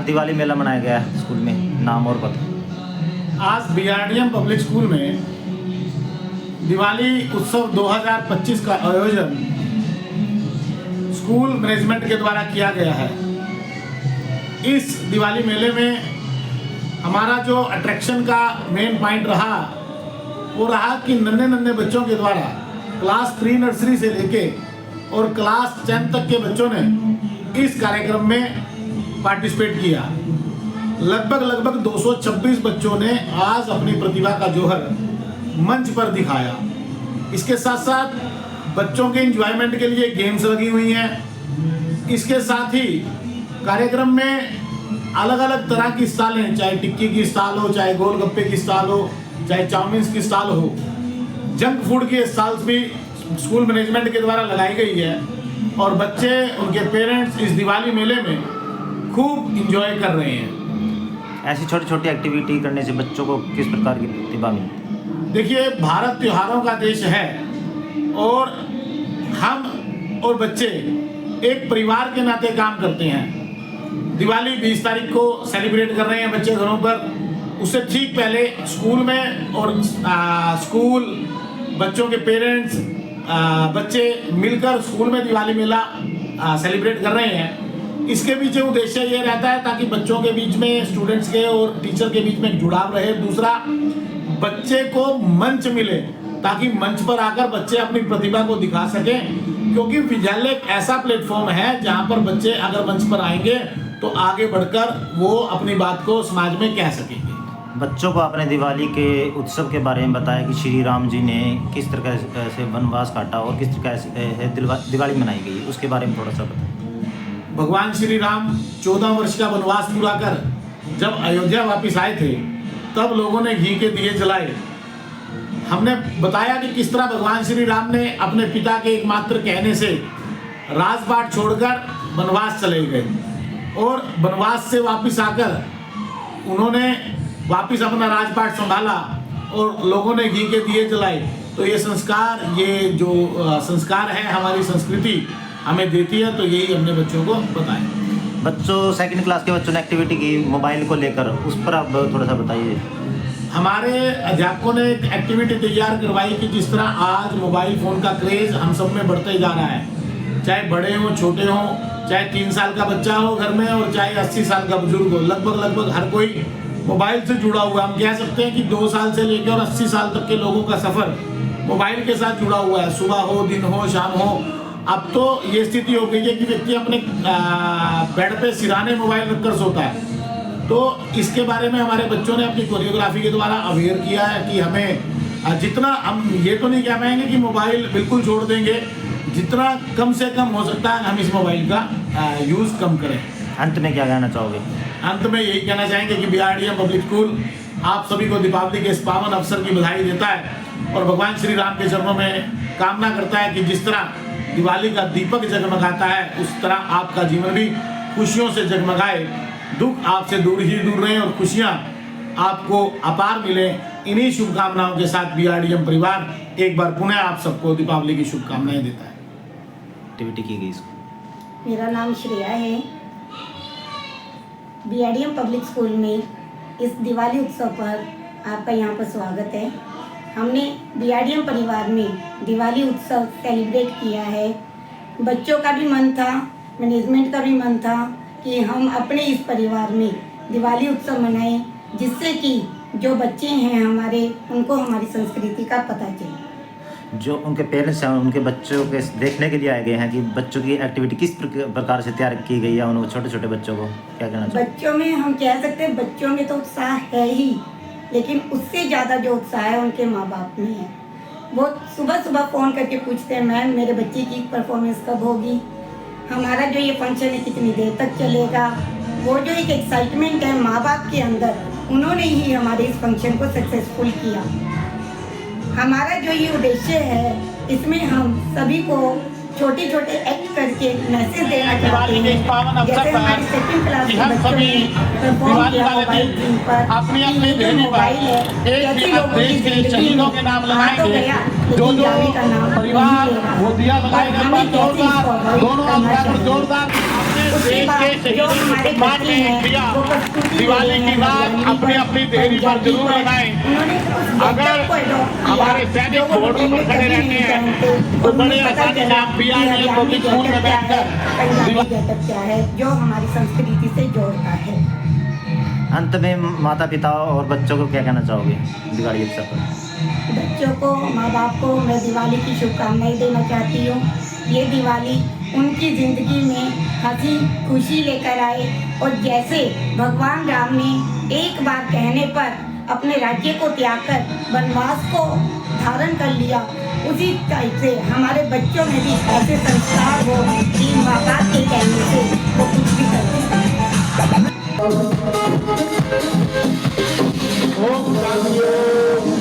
दिवाली मेला मनाया गया है स्कूल में, नाम और पता। आज बीआरडीएम पब्लिक स्कूल में दिवाली उत्सव 2025 का आयोजन स्कूल मैनेजमेंट के द्वारा किया गया है। इस दिवाली मेले में हमारा जो अट्रैक्शन का मेन पॉइंट रहा वो रहा कि नन्हे नन्हे बच्चों के द्वारा क्लास 3 नर्सरी से लेके और क्लास 10 तक के बच्चों ने इस कार्यक्रम में पार्टिसिपेट किया। लगभग 226 बच्चों ने आज अपनी प्रतिभा का जौहर मंच पर दिखाया। इसके साथ साथ बच्चों के एंजॉयमेंट के लिए गेम्स लगी हुई हैं। इसके साथ ही कार्यक्रम में अलग अलग तरह की स्टॉलें, चाहे टिक्की की स्टॉल हो, चाहे गोलगप्पे की स्टॉल हो, चाहे चाउमीन की स्टॉल हो, जंक फूड की स्टॉल्स भी स्कूल मैनेजमेंट के द्वारा लगाई गई है और बच्चे, उनके पेरेंट्स इस दिवाली मेले में खूब इंजॉय कर रहे हैं। ऐसी छोटी छोटी एक्टिविटी करने से बच्चों को किस प्रकार की प्रतिभा मिलती है? देखिए, भारत त्योहारों का देश है और हम और बच्चे एक परिवार के नाते काम करते हैं। दिवाली 20 तारीख को सेलिब्रेट कर रहे हैं बच्चे घरों पर। उससे ठीक पहले स्कूल में और स्कूल, बच्चों के पेरेंट्स, बच्चे मिलकर स्कूल में दिवाली मेला सेलिब्रेट कर रहे हैं। इसके पीछे उद्देश्य ये रहता है ताकि बच्चों के बीच में, स्टूडेंट्स के और टीचर के बीच में जुड़ाव रहे। दूसरा, बच्चे को मंच मिले ताकि मंच पर आकर बच्चे अपनी प्रतिभा को दिखा सकें, क्योंकि विद्यालय एक ऐसा प्लेटफॉर्म है जहां पर बच्चे अगर मंच पर आएंगे तो आगे बढ़कर वो अपनी बात को समाज में कह सकेंगे। बच्चों को अपने दिवाली के उत्सव के बारे में बताया कि श्री राम जी ने किस तरह से वनवास काटा और किस तरह से दिवाली मनाई गई, उसके बारे में थोड़ा सा बताएं। भगवान श्री राम 14 वर्ष का वनवास पूरा कर जब अयोध्या वापस आए थे तब लोगों ने घी के दिए जलाए। हमने बताया कि किस तरह भगवान श्री राम ने अपने पिता के एकमात्र कहने से राजपाट छोड़कर वनवास चले गए और वनवास से वापस आकर उन्होंने वापस अपना राजपाट संभाला और लोगों ने घी के दिए जलाए। तो ये संस्कार, ये जो संस्कार है हमारी संस्कृति हमें देती है, तो यही हमने बच्चों को बताया। बच्चों, सेकंड क्लास के बच्चों ने एक्टिविटी की मोबाइल को लेकर, उस पर आप थोड़ा सा बताइए। हमारे अध्यापकों ने एक एक्टिविटी तैयार करवाई कि जिस तरह आज मोबाइल फ़ोन का क्रेज़ हम सब में बढ़ते जा रहा है, चाहे बड़े हों, छोटे हों, चाहे 3 साल का बच्चा हो घर में और चाहे 80 साल का बुजुर्ग हो, लगभग हर कोई मोबाइल से जुड़ा हुआ है। हम कह सकते हैं कि 2 साल से लेकर 80 साल तक के लोगों का सफ़र मोबाइल के साथ जुड़ा हुआ है। सुबह हो, दिन हो, शाम हो। अब तो ये स्थिति हो गई है कि व्यक्ति अपने बेड पे सिरहाने मोबाइल रखकर सोता है। तो इसके बारे में हमारे बच्चों ने अपनी कोरियोग्राफी के द्वारा अवेयर किया है कि हमें जितना, हम ये तो नहीं कह पाएंगे कि मोबाइल बिल्कुल छोड़ देंगे, जितना कम से कम हो सकता है हम इस मोबाइल का यूज़ कम करें। अंत में क्या कहना चाहोगे? अंत में यही कहना चाहेंगे कि बीआरडीएम पब्लिक स्कूल आप सभी को दीपावली के इस पावन अवसर की बधाई देता है और भगवान श्री राम के चरणों में कामना करता है कि जिस तरह दिवाली का दीपक जगमगाता है उस तरह आपका जीवन भी खुशियों से जगमगाए, दुख आपसे दूर ही दूर रहे और खुशियाँ आपको अपार मिले। इन्हीं शुभकामनाओं के साथ बीआरडीएम परिवार एक बार पुनः आप सबको दीपावली की शुभकामनाएं देता है। एक्टिविटी की गई इसको। मेरा नाम श्रेया है। बीआरडीएम पब्लिक स्कूल में इस दिवाली उत्सव पर आपका यहाँ पर स्वागत है। हमने बीआरडीएम परिवार में दिवाली उत्सव सेलिब्रेट किया है। बच्चों का भी मन था, मैनेजमेंट का भी मन था कि हम अपने इस परिवार में दिवाली उत्सव मनाएं, जिससे कि जो बच्चे हैं हमारे, उनको हमारी संस्कृति का पता चले। जो उनके पेरेंट्स हैं उनके बच्चों के देखने के लिए आए गए हैं कि बच्चों की एक्टिविटी किस प्रकार से तैयार की गई है, उनको छोटे छोटे बच्चों को क्या कहना चाहिए? बच्चों में हम कह सकते हैं बच्चों में तो उत्साह है ही, लेकिन उससे ज़्यादा जो उत्साह है उनके माँ बाप में है। वो सुबह सुबह फ़ोन करके पूछते हैं, मैम मेरे बच्चे की परफॉर्मेंस कब होगी, हमारा जो ये फंक्शन है कितनी देर तक चलेगा। वो जो एक एक्साइटमेंट है माँ बाप के अंदर, उन्होंने ही हमारे इस फंक्शन को सक्सेसफुल किया। हमारा जो ये उद्देश्य है, इसमें हम सभी को छोटे छोटे एक्ट करके मैसेज देना चाहते हैं। जैसे हमारी सेकंड क्लास के बच्चों ने परफॉर्म किया मोबाइल पर, अपनी मोबाइल है, कैसे लोगों की जिंदगी में आ तो गया लेकिन जाने का नाम नहीं ले रहा। हमें कैसे इसको अवॉइड करना चाहिए। उसके देश बाद के जो शहीदों हमारे के सम्मान बच्चे में हैं, किया। वो कस्तूरी दिवाली ले की रहे रात हैं, अपनी अपनी देहरी पर पंजाबी जरूर पर। मनाएं। उन्होंने उस अगर गेटअप को adopt किया, हमारे सैनिक जो वो बॉर्डर पर कभी खड़े नहीं रहते हैं, पहनते। तो और बड़े उन्हें पता आसानी से चला आप भी कि आएंगे, हरियाणवी पब्लिक स्कूल में गेटअप क्या है, बैठकर पंजाबी गेटअप क्या है, जो हमारी संस्कृति से जोड़ता है। अंत में माता पिता और बच्चों को क्या कहना चाहोगे दिवाली उत्सव पर? बच्चों को, माँ बाप को मैं दिवाली की शुभकामनाएं देना चाहती हूँ। ये दिवाली उनकी ज़िंदगी में हंसी खुशी लेकर आए, और जैसे भगवान राम ने एक बार कहने पर अपने राज्य को त्याग कर वनवास को धारण कर लिया, उसी टाइप से हमारे बच्चों में भी ऐसे संस्कार हो कि माँ बाप के कहने से वो कुछ भी करते हैं। ओम शांति।